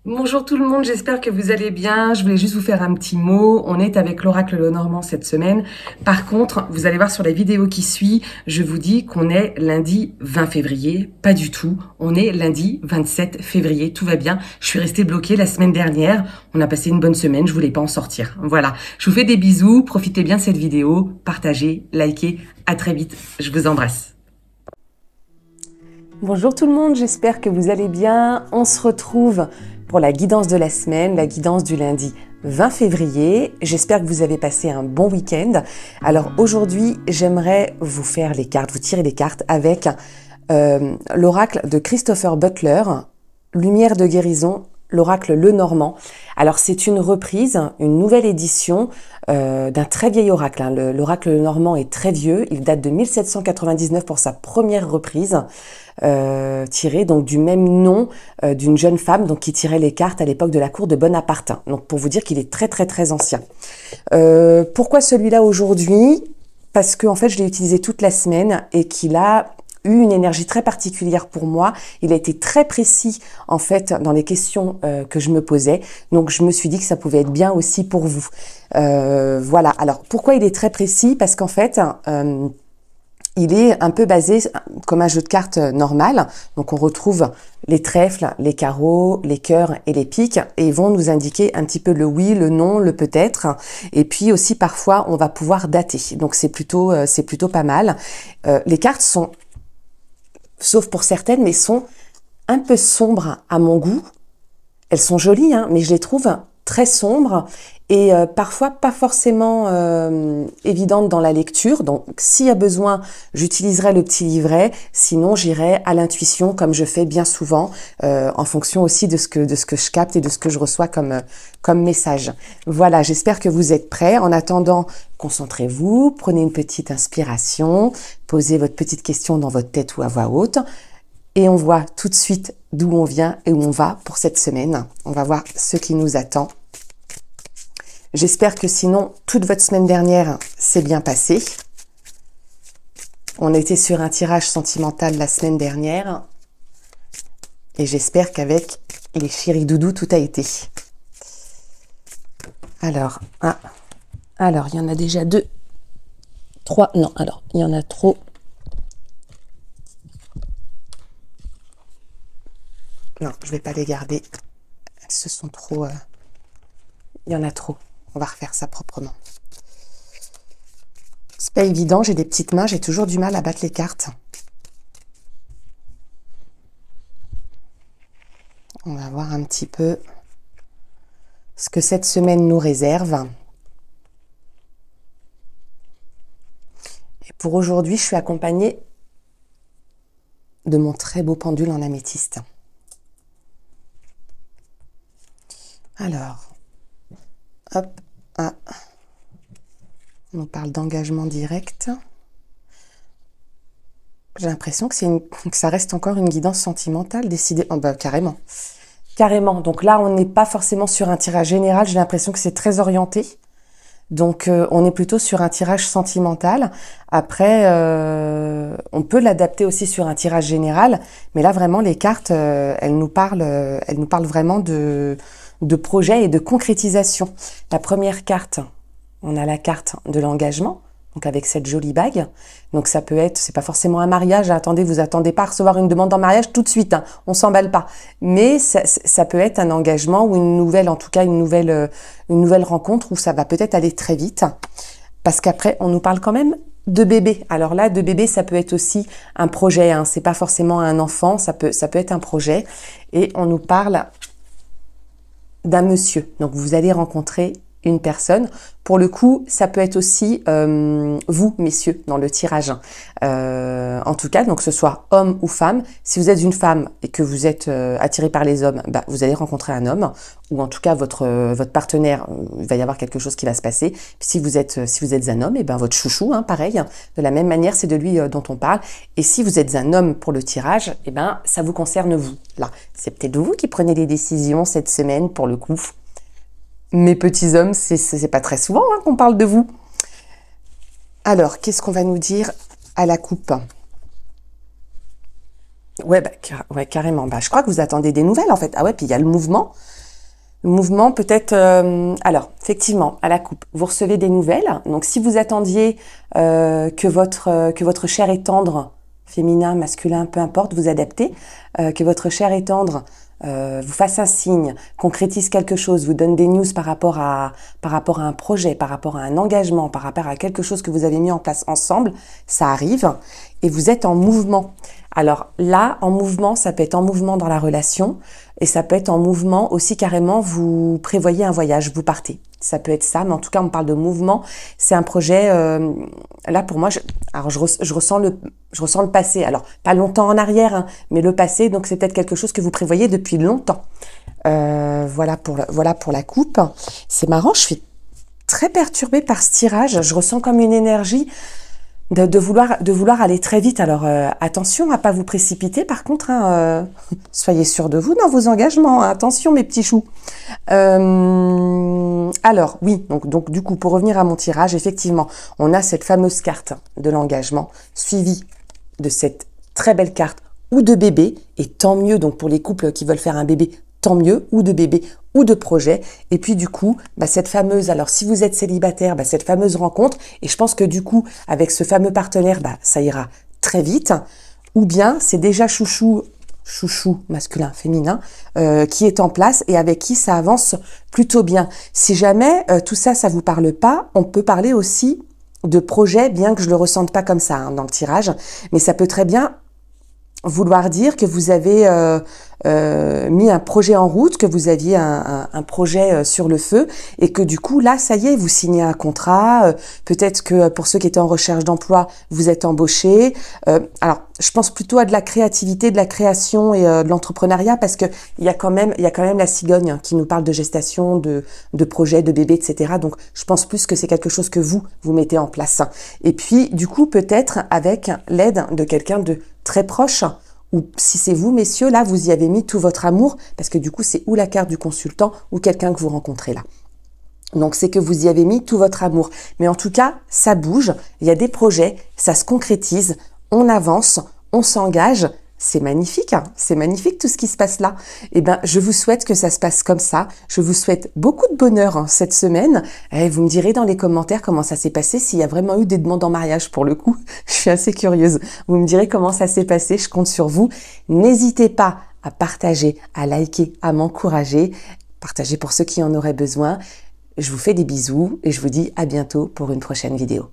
Bonjour tout le monde, j'espère que vous allez bien. Je voulais juste vous faire un petit mot. On est avec l'oracle Lenormand cette semaine. Par contre, vous allez voir sur la vidéo qui suit, je vous dis qu'on est lundi 20 février. Pas du tout. On est lundi 27 février. Tout va bien. Je suis restée bloquée la semaine dernière. On a passé une bonne semaine. Je voulais pas en sortir. Voilà. Je vous fais des bisous. Profitez bien de cette vidéo. Partagez, likez. À très vite. Je vous embrasse. Bonjour tout le monde, j'espère que vous allez bien. On se retrouve pour la guidance de la semaine, la guidance du lundi 20 février. J'espère que vous avez passé un bon week-end. Alors aujourd'hui, j'aimerais vous faire les cartes, vous tirer les cartes avec l'oracle de Christopher Butler, Lumière de guérison, l'oracle Lenormand. Alors c'est une reprise, une nouvelle édition d'un très vieil oracle. L'oracle Lenormand est très vieux, il date de 1799 pour sa première reprise. Tiré donc du même nom d'une jeune femme donc qui tirait les cartes à l'époque de la cour de Bonaparte. Donc pour vous dire qu'il est très ancien. Pourquoi celui-là aujourd'hui? Parce que en fait je l'ai utilisé toute la semaine et qu'il a eu une énergie très particulière pour moi. Il a été très précis en fait dans les questions que je me posais. Donc je me suis dit que ça pouvait être bien aussi pour vous. Voilà. Alors pourquoi il est très précis? Parce qu'en fait il est un peu basé comme un jeu de cartes normal. Donc on retrouve les trèfles, les carreaux, les cœurs et les piques et ils vont nous indiquer un petit peu le oui, le non, le peut-être. Et puis aussi parfois on va pouvoir dater. Donc c'est plutôt pas mal. Les cartes sont, sauf pour certaines, mais sont un peu sombres à mon goût. Elles sont jolies, hein, mais je les trouve très sombres et parfois pas forcément évidentes dans la lecture. Donc s'il y a besoin, j'utiliserai le petit livret, sinon j'irai à l'intuition comme je fais bien souvent, en fonction aussi de ce que je capte et de ce que je reçois comme message. Voilà, j'espère que vous êtes prêts. En attendant, concentrez-vous, prenez une petite inspiration, posez votre petite question dans votre tête ou à voix haute. Et on voit tout de suite d'où on vient et où on va pour cette semaine. On va voir ce qui nous attend. J'espère que sinon, toute votre semaine dernière s'est bien passée. On était sur un tirage sentimental la semaine dernière. Et j'espère qu'avec les chéridoudous, tout a été. Alors, il y en a déjà 2, 3, non, alors, il y en a trop. Non, je vais pas les garder. Ce sont trop... Il y en a trop. On va refaire ça proprement. C'est pas évident, j'ai des petites mains, j'ai toujours du mal à battre les cartes. On va voir un petit peu ce que cette semaine nous réserve. Et pour aujourd'hui, je suis accompagnée de mon très beau pendule en améthyste. Alors, hop, on nous parle d'engagement direct. J'ai l'impression que ça reste encore une guidance sentimentale décidée. Oh bah carrément. Carrément. Donc là, on n'est pas forcément sur un tirage général. J'ai l'impression que c'est très orienté. Donc on est plutôt sur un tirage sentimental. Après, on peut l'adapter aussi sur un tirage général. Mais là, vraiment, les cartes, elles nous parlent vraiment de projet et de concrétisation. La première carte, on a la carte de l'engagement, donc avec cette jolie bague. Donc ça peut être, c'est pas forcément un mariage, attendez, vous attendez pas à recevoir une demande en mariage tout de suite, hein, on s'emballe pas. Mais ça peut être un engagement ou une nouvelle, en tout cas une nouvelle rencontre où ça va peut-être aller très vite. Parce qu'après, on nous parle quand même de bébé. Alors là, de bébé, ça peut être aussi un projet, hein, c'est pas forcément un enfant, ça peut être un projet. Et on nous parle d'un monsieur. Donc vous allez rencontrer une personne. Pour le coup, ça peut être aussi vous, messieurs, dans le tirage. En tout cas, donc que ce soit homme ou femme. Si vous êtes une femme et que vous êtes attiré par les hommes, bah, vous allez rencontrer un homme, ou en tout cas votre partenaire. Il va y avoir quelque chose qui va se passer. Puis si vous êtes un homme, et ben votre chouchou, hein, pareil. De la même manière, c'est de lui dont on parle. Et si vous êtes un homme pour le tirage, et ben ça vous concerne vous. Là, c'est peut-être vous qui prenez les décisions cette semaine pour le coup. Mes petits hommes, c'est pas très souvent hein, qu'on parle de vous. Alors, qu'est-ce qu'on va nous dire à la coupe? Ouais, ouais, carrément. Bah, je crois que vous attendez des nouvelles en fait. Ah ouais, puis il y a le mouvement. Le mouvement peut-être... alors, effectivement, à la coupe, vous recevez des nouvelles. Donc, si vous attendiez que votre chair est tendre, féminin, masculin, peu importe, vous adaptez, que votre chair est tendre, vous fasse un signe, concrétise quelque chose, vous donne des news par rapport à un projet, par rapport à un engagement, par rapport à quelque chose que vous avez mis en place ensemble, ça arrive et vous êtes en mouvement. Alors là, en mouvement, ça peut être en mouvement dans la relation et ça peut être en mouvement aussi carrément, vous prévoyez un voyage, vous partez. Ça peut être ça, mais en tout cas, on parle de mouvement. C'est un projet, là pour moi, je ressens le passé. Alors, pas longtemps en arrière, hein, mais le passé, donc c'est peut-être quelque chose que vous prévoyez depuis longtemps. Voilà pour la coupe. C'est marrant, je suis très perturbée par ce tirage. Je ressens comme une énergie de vouloir aller très vite. Alors attention à pas vous précipiter par contre, hein, soyez sûrs de vous dans vos engagements, hein. Attention mes petits choux. Alors oui, donc du coup pour revenir à mon tirage, effectivement on a cette fameuse carte de l'engagement suivie de cette très belle carte ou de bébé, et tant mieux donc pour les couples qui veulent faire un bébé, tant mieux, ou de bébé ou de projet. Et puis du coup, cette fameuse, alors si vous êtes célibataire, cette fameuse rencontre, et je pense que du coup, avec ce fameux partenaire, ça ira très vite. Ou bien c'est déjà chouchou masculin, féminin, qui est en place et avec qui ça avance plutôt bien. Si jamais tout ça, ça vous parle pas, on peut parler aussi de projet, bien que je le ressente pas comme ça, hein, dans le tirage, mais ça peut très bien vouloir dire que vous avez mis un projet en route, que vous aviez un projet sur le feu et que du coup là ça y est, vous signez un contrat, peut-être que pour ceux qui étaient en recherche d'emploi, vous êtes embauchés. Alors je pense plutôt à de la créativité, de la création et de l'entrepreneuriat, parce que il y a quand même la cigogne, hein, qui nous parle de gestation, de projets, de bébés, etc. Donc je pense plus que c'est quelque chose que vous mettez en place. Et puis du coup peut-être avec l'aide de quelqu'un de très proche, ou si c'est vous, messieurs, là, vous y avez mis tout votre amour, parce que du coup, c'est ou la carte du consultant ou quelqu'un que vous rencontrez là. Donc, c'est que vous y avez mis tout votre amour. Mais en tout cas, ça bouge, il y a des projets, ça se concrétise, on avance, on s'engage. C'est magnifique, hein, c'est magnifique tout ce qui se passe là. Eh je vous souhaite que ça se passe comme ça. Je vous souhaite beaucoup de bonheur, hein, cette semaine. Et vous me direz dans les commentaires comment ça s'est passé, s'il y a vraiment eu des demandes en mariage pour le coup. Je suis assez curieuse. Vous me direz comment ça s'est passé, je compte sur vous. N'hésitez pas à partager, à liker, à m'encourager. Partagez pour ceux qui en auraient besoin. Je vous fais des bisous et je vous dis à bientôt pour une prochaine vidéo.